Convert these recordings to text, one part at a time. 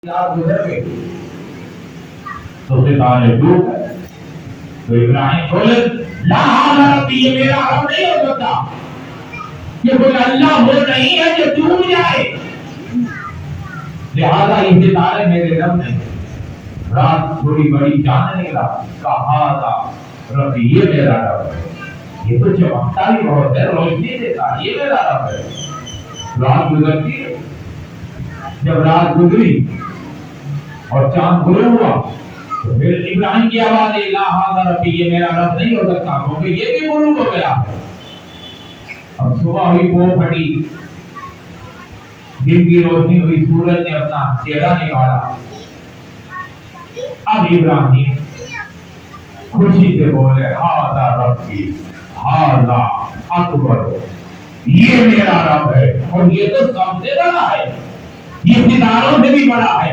گزر گئے تو ستارے ڈوب گئے. تو ابراہیم بولے لا حول ربی، یہ میرا رب نہیں ہو سکتا، یہ کوئی اللہ وہ نہیں ہے جو ڈوب جائے، لہذا یہ ستارے میرے رب نہیں. رات تھوڑی بڑی چاند نکلا، کہا تھا ربی یہ میرا رب ہے، یہ تو چمکتا بھی بہت ہے، روشنی دیتا، یہ میرا رب ہے. رات گزرتی ہے، جب رات گزری اور چاند غروب ہوا تو پھر ابراہیم کی آواز ہے لا حول ربی، یہ میرا رب نہیں ہو سکتا، کیونکہ یہ بھی غروب ہو گیا. اب صبح ہوئی، وہ پھٹی، دن کی روشنی ہوئی، سورج نے اپنا چہرہ نکالا. اب ابراہیم خوشی سے بولے ھذا ربی ھذا اکبر، یہ میرا رب ہے اور یہ تو سب سے بڑا ہے، یہ ستاروں سے بھی بڑا ہے،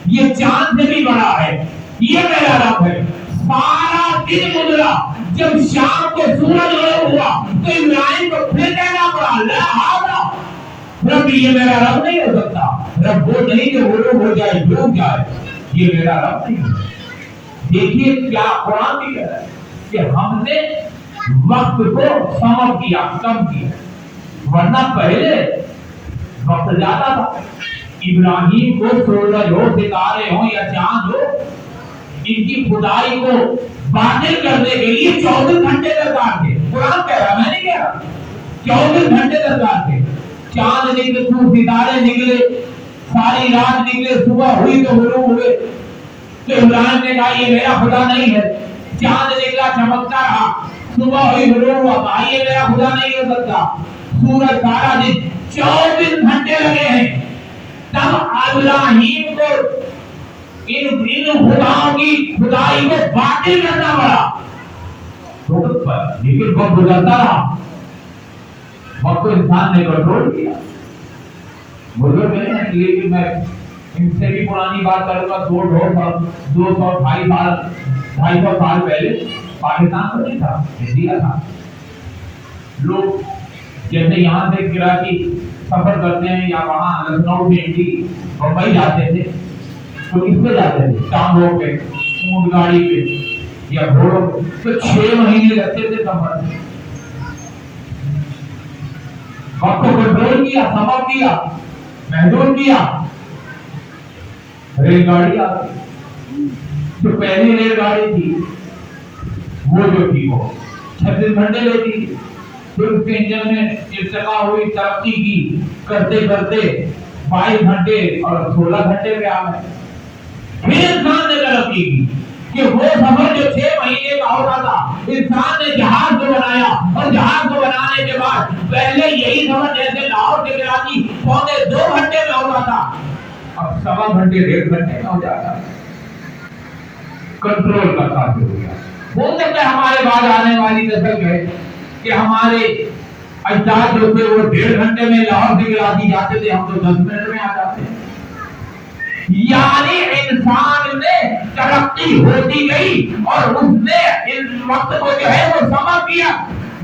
یہ چاند سے بھی بڑا ہے، یہ میرا رب ہے. سارا دن گزرا، جب شام کو سورج غروب ہوا تو ابراہیم کو پھر کہنا پڑا لا حول ربی، یہ میرا رب نہیں ہو سکتا، رب وہ نہیں جو غروب ہو جائے ڈوب جائے، یہ میرا رب نہیں ہے. دیکھیے کیا قرآن بھی کہہ رہا ہے کہ ہم نے وقت کو سمجھ کیا، کم کیا، ورنہ پہلے وقت زیادہ تھا. ابراہیم کو سورج ہو، ستارے ہوں یا چاند ہو، ان کی خدائی کو باطل کرنے کے لیے 24 گھنٹے درکار تھے. قرآن کہہ رہا، میں نہیں کہہ رہا، 24 گھنٹے درکار تھے. چاند نکلے، ستارے نکلے، ساری رات نکلے، صبح ہوئی تو غروب ہوئے. تو ابراہیم نے کہا یہ میرا خدا نہیں ہے. چاند نکلا، چمکتا رہا، صبح ہوئی غروب ہوا، کہا یہ میرا خدا نہیں ہو سکتا. سورج سارا دن 24 گھنٹے لگے ہیں. تب ابراہیم کو ان خداؤں کی خدائی کو باطل کرنا پڑا. لیکن وقت گزرتا رہا، وقت کو انسان نے کنٹرول کیا. بزرگ نہیں ہے، لیکن میں ان سے بھی پرانی بات کروں گا. 200 سال پہلے پاکستان تو نہیں تھا، انڈیا تھا. لوگ جیسے یہاں سے کراچی سفر کرتے ہیں یا وہاں لکھنؤ سے بمبئی جاتے تھے تو کس پہ جاتے تھے؟ ٹانگوں پہ، اونٹ گاڑی پہ یا گھوڑوں پہ. تو 6 مہینے لگتے تھے سفر. وقت کو کنٹرول کیا، سبب کیا، محدود کیا. ریل گاڑی آ گئی. جو پہلی ریل گاڑی تھی وہ جو تھی وہ 36 گھنٹے لیتی تھی. پھر اس کے انجن میں ارتقا ہوئی، ترقی کی، کرتے کرتے 22 گھنٹے اور 16 گھنٹے پہ آ گئے. پھر انسان نے ترقی کی کہ وہ سفر جو 6 مہینے کا ہوتا تھا، انسان نے جہاز کو بنایا اور جہاز کو بنانے کے بعد پہلے یہی سفر جیسے لاہور سے کراچی 2 گھنٹے میں ہوتا تھا، اب 1.25 گھنٹے 1.5 گھنٹے میں ہو جاتا ہے. کنٹرول کا کام ہو گیا. ہو سکتا ہے ہمارے بعد آنے والی نسل کہے کہ ہمارے اجداد جو تھے وہ 1.5 گھنٹے میں لاہور سے کراچی جاتے تھے، ہم تو 10 منٹ میں آ جاتے ہیں. یعنی انسان میں ترقی ہوتی گئی اور اس نے اس وقت کو جو ہے وہ سمجھ کیا،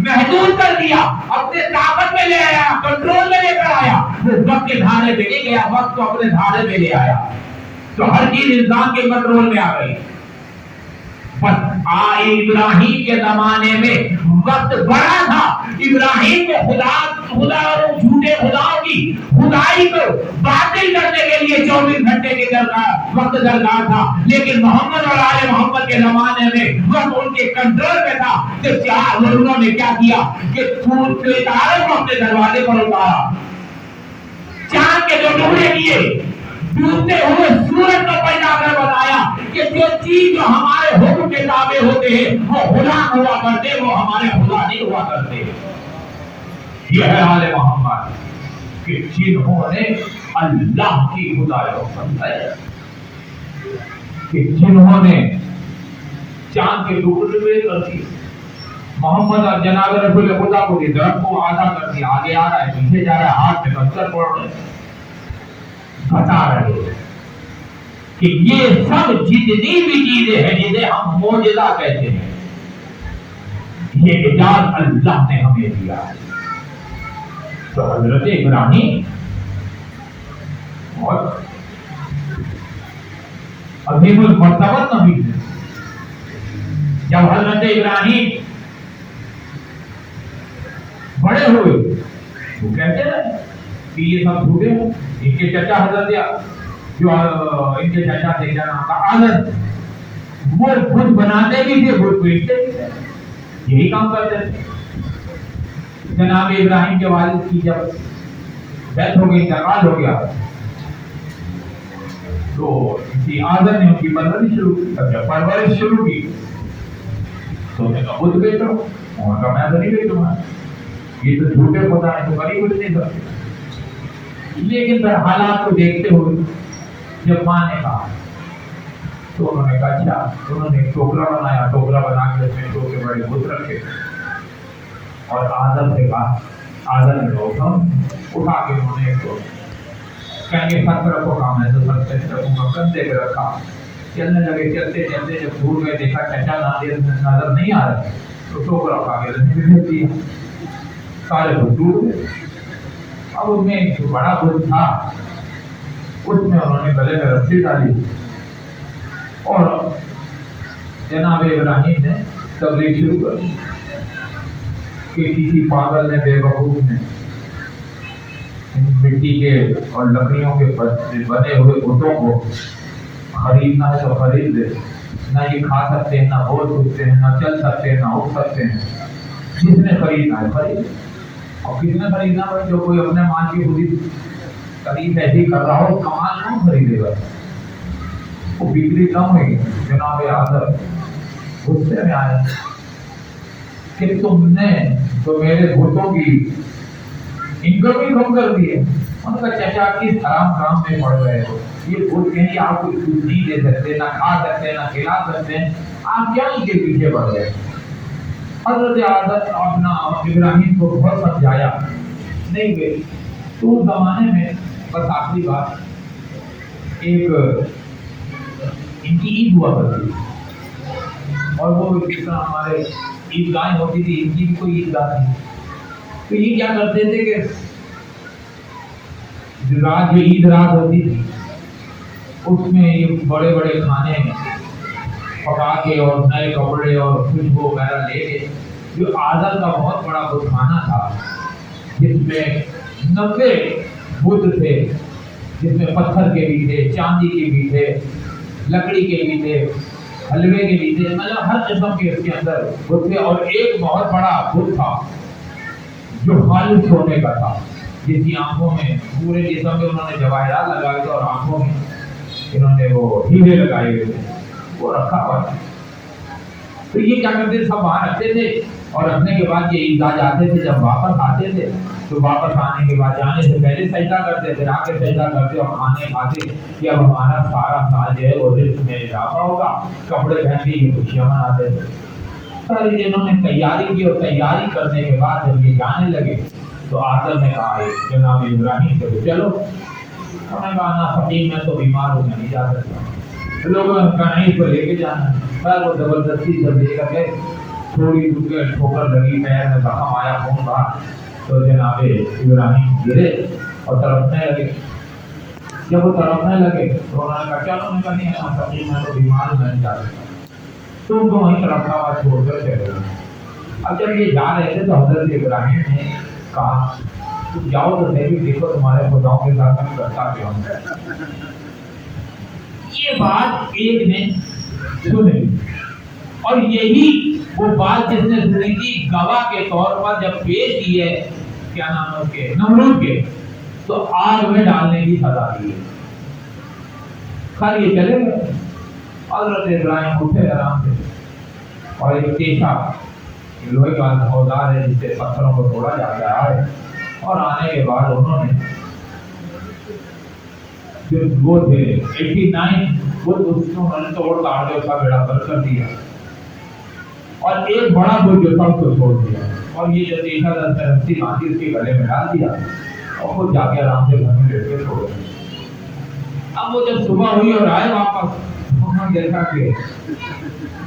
محدود کر دیا، اپنے طاقت میں لے آیا، کنٹرول میں لے کر آیا. وہ وقت کے دھارے پہ نہیں گیا، وقت کو اپنے دھارے پہ لے آیا. تو ہر چیز انسان کے کنٹرول میں آ گئی. بس ابراہیم کے زمانے میں وقت بڑا تھا. ابراہیم کو خدا اور جھوٹے خداؤں کی خدائی کو باطل کرنے کے لیے 24 گھنٹے کے وقت درکار تھا. لیکن محمد اور آل محمد کے زمانے میں وقت ان کے کنٹرول میں تھا. کہ انہوں نے کیا کیا کہ ستارے کو اپنے دروازے پر اتارا، چاند کے 2 ٹکڑے کیے، ڈوبتے ہوئے سورج کو پیدا کر بتایا کہ جو چیز جو ہمارے حکم کے تابع ہوتے ہیں وہ غلام ہوا کرتے، وہ ہمارے خدا نہیں ہوا کرتے. یہ ہے آل محمد کہ جنہوں نے اللہ کی خدائی کو سمجھایا، کہ جنہوں نے چاند کے ٹکڑے کر دیے، محمد اور جناب رسول خدا کو درخت کو آدھا کر دیا، آگے آ رہا ہے، پیچھے جا رہا ہے، ہاتھ میں پتھر پڑ رہے ہیں، بتا رہے ہیں کہ یہ سب جتنی بھی چیزیں ہیں جنہیں ہم معجزہ کہتے ہیں، یہ اعجاز اللہ نے ہمیں دیا ہے. تو حضرت ابراہیم اور عظیم المرتبت نبی ہے. جب حضرت ابراہیم بڑے ہوئے وہ کہتے ہیں کہ یہ سب جھوٹے ہیں. ان کے چچا حضرت جو ان کے چچا تھے کیا نام تھا آدم, وہ خود بناتے بھی تھے خود بیچتے بھی تھے, یہی کام کرتے تھے. جناب ابراہیم کے والد کی جب ڈیتھ ہو گئی, انتقال ہو گیا, تو آدم نے ان کی پرورش شروع کی. جب پرورش شروع کی تو انہوں نے کہا خود بیچو. انہوں نے کہا میں تو نہیں بیچوں گا, یہ تو جھوٹے خدا ہے, تو کبھی کچھ نہیں کرتے. لیکن پھر حالات کو دیکھتے ہوئے جب ماں نے کہا تو انہوں نے کہا اچھا. انہوں نے ایک ٹوکرا بنایا, ٹوکرا بنا کے اس میں چھوٹے بڑے بت رکھے اور آدم سے کہا, آدم نے اٹھا کے انہوں نے ایک کہیں گے سر پہ رکھو, کام ہے تو سر پہ رکھوں گا, کندھے پہ رکھا. چلنے لگے, چلتے چلتے جب دور گئے دیکھا چچا نظر نہیں آ رہا, تو ٹوکرا اٹھا کے رکھ دیا. سارے بت ٹوٹ گئے. اب ان میں جو بڑا بت تھا اس میں انہوں نے گلے میں رسی ڈالی اور جناب ابراہیم نے تبلیغ شروع کر دی کہ کسی پاگل نے, بے وقوف نے مٹی کے اور لکڑیوں کے بنے ہوئے بتوں کو خریدنا ہے تو خرید لے. نہ یہ کھا سکتے ہیں, نہ بول سکتے ہیں, نہ چل سکتے ہیں, نہ اٹھ سکتے ہیں. جس نے خریدنا ہے خرید. اور کس نے خریدنا ہے جو کوئی اپنے مال کی خودی خرید ایسی کر رہا ہو, کمال کون خریدے گا؟ وہ بکری کم ہوئی. جناب آدم غصے میں آئے کہ تم نے تو میرے بتوں کی انکم بھی کم کر دی ہے. ان کا چچا کس حرام کام میں پڑ گئے ہو, یہ بت کہیں آپ کو کچھ نہیں دے سکتے, نہ کھا سکتے, نہ کھلا سکتے ہیں, آپ کیا ان کے پیچھے پڑ گئے؟ حضرت آدم اپنا ابراہیم کو بہت سمجھایا, نہیں گئی. تو اس زمانے میں بس آخری بات, ایک ان کی عید ہوا کرتی اور وہ جس طرح ہمارے عیدگاہیں ہوتی تھی, ان کی بھی کوئی عیدگاہ نہیں. تو یہ کیا کرتے تھے کہ رات جو عید رات ہوتی تھی اس میں یہ بڑے بڑے کھانے پکا کے اور نئے کپڑے اور خوشبو وغیرہ لے کے, جو آدم کا بہت بڑا بت خانہ تھا جس میں 90 بت تھے, جس میں پتھر کے بھی تھے, چاندی کے بھی تھے, لکڑی کے بھی تھے, حلوے کے بھی تھے, مطلب ہر قسم کے اس کے اندر بت تھے. اور ایک بہت بڑا بت تھا جو خالص سونے کا تھا, جس کی آنکھوں میں پورے جسم میں انہوں نے جواہرات لگائے تھے اور آنکھوں میں انہوں نے وہ ہیرے لگائے ہوئے تھے, وہ رکھا ہوا تھا. تو یہ کیا کرتے تھے, سب وہاں رکھتے تھے اور رکھنے کے بعد یہ عیدگاہ جاتے تھے. جب واپس آتے تھے تو واپس آنے کے بعد جانے سے پہلے سجدہ کرتے تھے, آ کے سجدہ کرتے اور کھانے کھاتے کہ اب ہمارا سارا سال جو ہے وہ رزق میں اضافہ ہوگا, کپڑے پہن کے یہ خوشیاں مناتے تھے. ساری جنہوں نے تیاری کی اور تیاری کرنے کے بعد جب یہ جانے لگے تو آدم نے کہا جناب ابراہیم سے چلو. انہوں نے کہا نا فقیر میں تو بیمار ہوں, میں نہیں جا سکتا. لوگوں نے کہا نہیں اس کو لے کے جانا. خیر وہ زبردستی جب لے کر گئے, تھوڑی دور کے ٹھوکر لگی, پیر میں زخم آیا, خون بہا, تو جناب ابراہیم گرے اور تڑپنے لگے. جب وہ تڑپنے لگے تو انہوں نے کہا چلو, میں نہیں ہے فقیر میں تو بیمار ہوں, میں نہیں جا سکتا. تو ان کو وہیں تڑپتا ہوا چھوڑ کر چلے گئے. اب جب یہ جا رہے تھے تو حضرت ابراہیم نے کہا تم جاؤ تو صحیح, دیکھو تمہارے خداؤں کے ساتھ میں کرتا کیا ہوں. یہ بات ایک نے سنی اور یہی وہ بات جس نے سنی تھی گواہ کے طور پر جب پیش کی ہے کیا نام ہے اس کے, نمرود کے, تو آگ میں ڈالنے کی سزا دی ہے. خیر یہ چلے گئے. حضرت ابراہیم اٹھے آرام سے اور ایک تیشا لوہے کا اوزار ہے جس سے پتھروں کو توڑا جاتا ہے, اور آنے کے بعد انہوں نے جو وہ تھے 89 وہ انہوں نے توڑ تاڑ کے اس کا بیڑا پر کر دیا اور ایک بڑا بت جو تھا اس کو چھوڑ دیا. اور یہ جو تیشا رسی باندھی اس کے گلے میں ڈال دیا اور خود جا کے آرام سے گھر میں لیٹ کے چھوڑ دیا. اب وہ جب صبح ہوئی اور آئے واپس, انہوں نے دیکھا کہ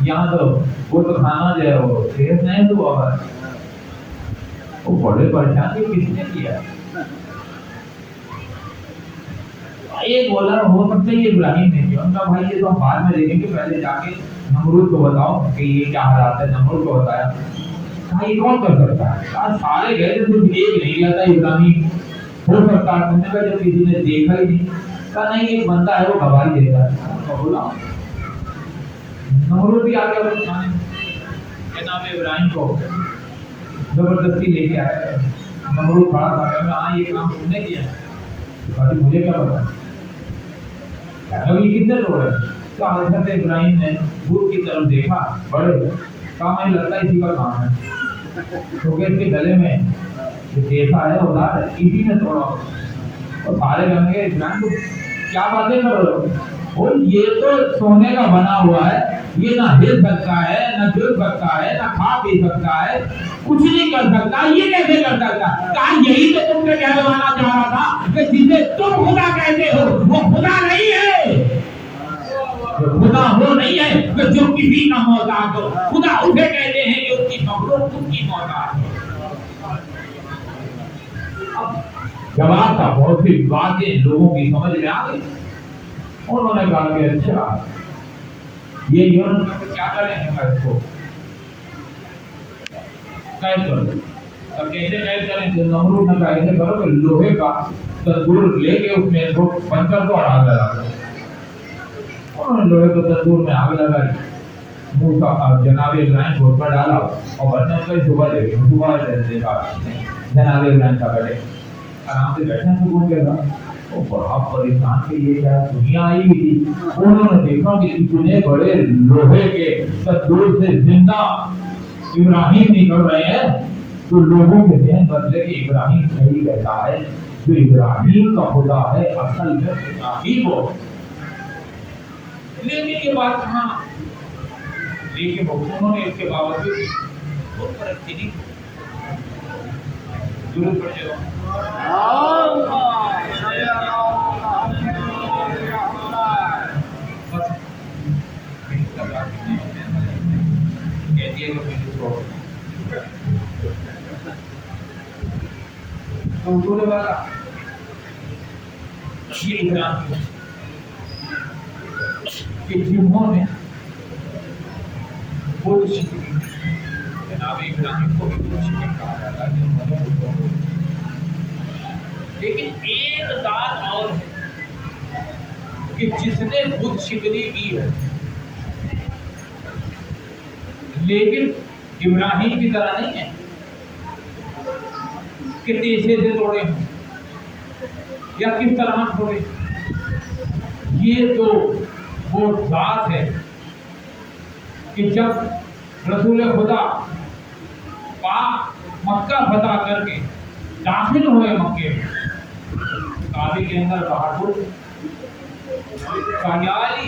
یہاں تو وہ تو کھانا جو ہے وہ صحت نہیں تو ہوا ہے. وہ بڑے پریشان کہ کس نے کیا. ایک بولا ہو سکتا ہے یہ ابراہیم نے کیا، ان کا بھائی یہ تو ہم بعد میں دیکھیں گے، پہلے جا کے نمرود کو بتاؤ کہ یہ کیا حالات ہے۔ نمرود کو بتایا، کہا یہ کون کر سکتا ہے؟ کہا سارے گئے تھے، صرف ایک نہیں گیا تھا ابراہیم، ہو سکتا ہے۔ تم نے کہا جب کسی نے دیکھا ہی نہیں، کہا نہیں ایک بندہ ہے وہ گواہی دیتا ہے۔ بولا نمرود بھی آ گیا اپنے کھانے جناب ابراہیم کو زبردستی لے کے آیا۔ نمرود کھڑا تھا، کہا ہاں یہ کام تم نے کیا ہے؟ کہا مجھے کیا پتا؟ یہ کتنے لوگ ہیں؟ کہا حضرت ابراہیم نے دور کی طرف دیکھا، بڑے کہا مجھے لگتا ہے اسی کا کام ہے، کیونکہ اس کے گلے میں جو دیکھا ہے وہ دار ہے، اسی نے توڑا۔ اور سارے کہیں گے ابراہیم کو کیا باتیں کر رہے ہو؟ وہ یہ تو سونے کا بنا ہوا ہے، یہ نہ ہل سکتا ہے، نہ گر سکتا ہے، نہ کھا پی سکتا ہے، کچھ نہیں کر سکتا، یہ کیسے کر سکتا؟ کہا یہی تو تم سے کہلوانا چاہ رہا تھا کہ جسے تم خدا کہتے ہو وہ خدا نہیں ہے، خدا وہ نہیں ہے کہ جو کسی کا محتاج ہو، خدا اسے کہتے ہیں جو اس کی مخلوق اس کی محتاج ہو۔ جواب تھا بہت سی باتیں لوگوں کی سمجھ میں آ گئی۔ انہوں نے کہا کہ اچھا یہ یونس کیا کریں گے، میں اس کو قید کر دوں۔ اب کیسے قید کریں؟ تو نمرود نے کہا ایسے کرو کہ لوہے کا تندور لے کے اس میں کو پنچر کو آگ لگا دو۔ انہوں نے لوہے کو تندور میں آگ لگائی، موسیٰ جناب ابراہیم کو اس پر ڈالا اور بچوں کو صبح دے گئی۔ صبح دیکھا جناب ابراہیم کا بیٹے آرام سے بیٹھے سکون کے ساتھ، وہ بڑا پریشان کہ یہ کیا دنیا آئی ہوئی تھی۔ انہوں نے دیکھا کہ اتنے بڑے لوہے کے تندور سے زندہ ابراہیم نکل رہے ہیں، تو لوگوں کے ذہن بدلے کہ ابراہیم صحیح کہتا ہے، جو ابراہیم کا خدا ہے اصل میں خدا ہی وہ۔ لیکن یہ بات کہاں، لیکن انہوں نے اس کے باوجود بہت ترقی نہیں ضرورت پڑ جائے گا۔ جنہوں نے جناب ابراہیم کو بھی کہا جاتا ہے، لیکن ایک ذات اور ہے کہ جس نے بت شکنی کی ہے، لیکن ابراہیم کی طرح نہیں ہے کہ تیسے سے توڑے یا کس طرح توڑے۔ یہ تو وہ ذات ہے کہ جب رسول خدا پاک مکہ فتح کر کے داخل ہوئے مکے میں، کعبے کے اندر باہر کالیالی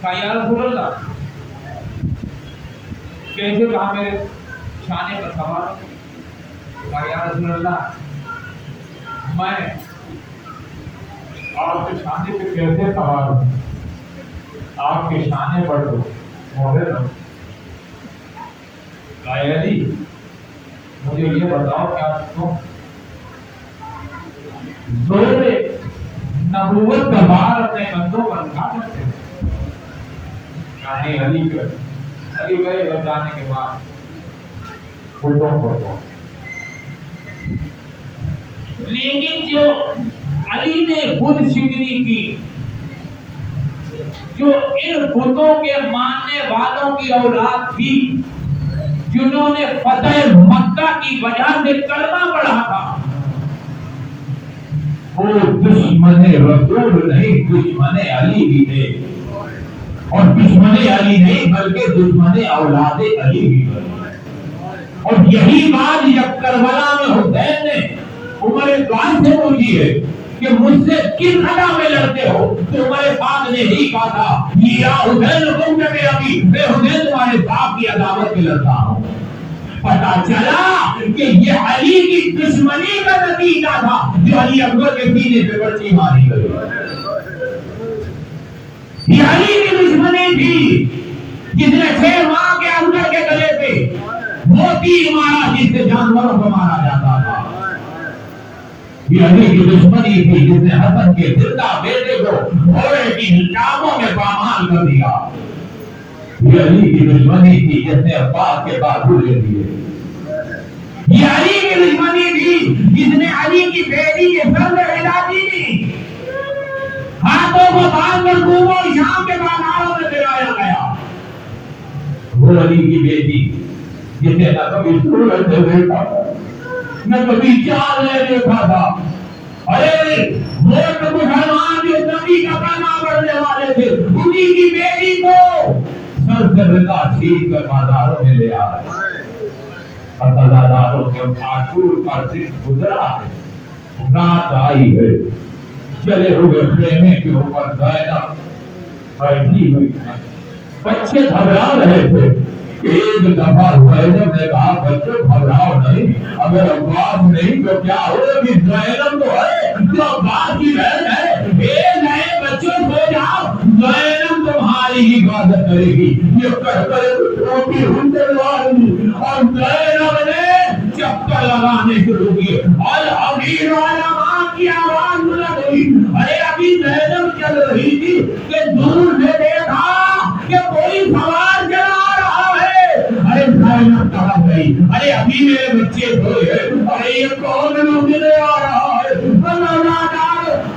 یا رسول اللہ کیسے کہا میرے شانے پر سوار ہو، یا رسول اللہ میں آپ کے شانے پہ کیسے سوار ہوں، آپ کے شانے پر تو موہر ہوں۔ علی مجھے یہ بتاؤ کیا تم زور نبوت کا بار اپنے بندوں پر اٹھا سکتے ہو؟ کہانی علی گئے بتانے کے بعد بلڈوں پر، لیکن جو علی نے خود شکنی کی، جو ان بتوں کے ماننے والوں کی اولاد تھی، جنہوں نے فتح مکہ کی وجہ سے کلمہ پڑھا تھا، وہ دشمن رسول نہیں دشمن علی بھی تھے، اور دشمن علی نہیں بلکہ دشمن اولاد علی بھی تھے۔ اور یہی بات جب کربلا میں حسین نے عمر فاروق سے پوچھی ہے کہ مجھ سے کس ادا میں لڑتے ہو، تو عمر فاروق نے ہی کہا تھا یا حسین حکم کے ابھی میں حسین تمہارے باپ کی عداوت میں لڑتا ہوں۔ پتا چلا کہ یہ علی کی دشمنی کا نتیجہ تھا جو علی اکبر کے سینے پہ پرچی ماری گئی۔ یہ علی کی دشمنی تھی جس نے 6 ماہ کے اندر کے گلے پہ موتی مارا، جس سے جانوروں کو مارا جاتا تھا۔ یہ علی کی دشمنی تھی جس نے حسن کے زندہ بیٹے کو گھوڑے کی ٹانگوں میں پامال کر دیا. یہ علی کی دشمنی تھی جس نے عباس کے بازو لے دیے. یہ علی کی دشمنی تھی جس نے علی کی بیٹی کے سر میں ہلا دی. ہاتھوں کو باندھ کر کوفہ اور شام کے بازاروں میں پھرایا گیا. وہ علی کی بیٹی جسے نہ کبھی سورج نے دیکھا نہ کبھی چاند نے دیکھا تھا. ارے وہ تو مسلمان جو نبی کا کلمہ پڑھنے والے تھے انہی کی بیٹی کو سر سے رضا چھین کر بازاروں میں لے آ رہے. عزاداروں کے عاشور کا دن گزرا ہے، رات آئی ہے. چلے ہوئے خیمے کے اوپر زینب بیٹھی ہوئی ہے. بچے گھبرا رہے تھے. ایک دفعہ زینب نے کہا بچوں گھبراؤ نہیں، اگر عباس نہیں تو کیا ہوگی؟ زینب تو ہے جو عباس کی بہن ہے. اے نئے بچوں سو جاؤ، زینب تمہاری حفاظت کرے گی. یہ کہہ کر ٹوپی ہنڈے والی اور زینب نے چکر لگانے شروع کیے. الامیر علماء کی آواز بلند ہوئی. ارے ابھی زینب چل رہی تھی کہ دور سے دیکھا کہ کوئی سوار چلا رہا ہے. ارے زینب کہاں گئی؟ ارے ابھی میرے بچے سوئے ہیں. ارے یہ کون مجھے آ رہا ہے؟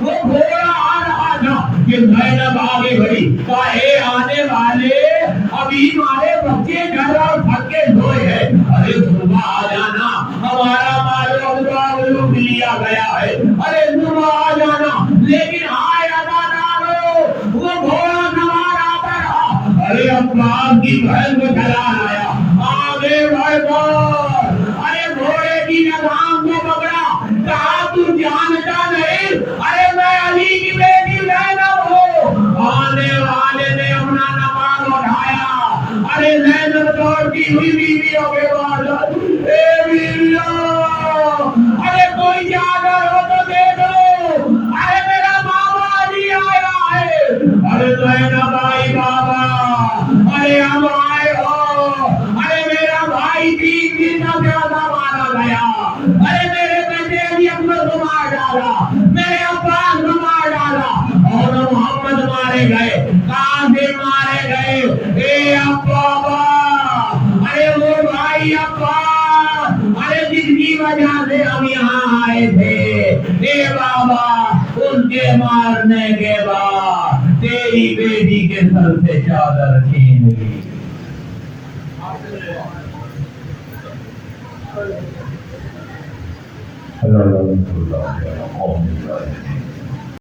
وہ گھوڑا آ رہا تھا کہ زینب آگے بڑھی. کہے آنے والے ابھی ہمارے بچے گھر اور تھکے سوئے ہیں. ارے صبح آ جانا، ہمارا مالو لوٹ لیا گیا ہے. ارے صبح آ جانا. لیکن آئے ادادارو وہ گھوڑا سوار آتا رہا. ارے عباس کی بہن کو چلا لایا. آگے بڑھ کر ارے گھوڑے کی لگام کو پکڑا. کہا تو جانتا نہیں ارے میں علی کی بیٹی زینب ہوں. آنے والے نے اپنا نماز اٹھایا. ارے زینب دوڑتی ہوئی بیویوں کے پاس. اے بیویوں، ارے کوئی چادر ہو تو دے دو. ارے میرا بابا علی آیا ہے. ارے زینب آئی بابا. ارے ہم آئے ہو. ارے میرا بھائی 3 دن سے زیادہ مارا گیا. ارے میرے بیٹے علی اکبر کو مار ڈالا، میرے عباس کو مار ڈالا اور محمد مارے گئے، قاسم مارے گئے. اے بابا، ارے وہ بھائی عباس، ارے جس کی وجہ سے ہم یہاں آئے تھے. اے بابا، ان کے مارنے کے بعد تیری بیٹی کے سر سے چادر چھین لی. اللہ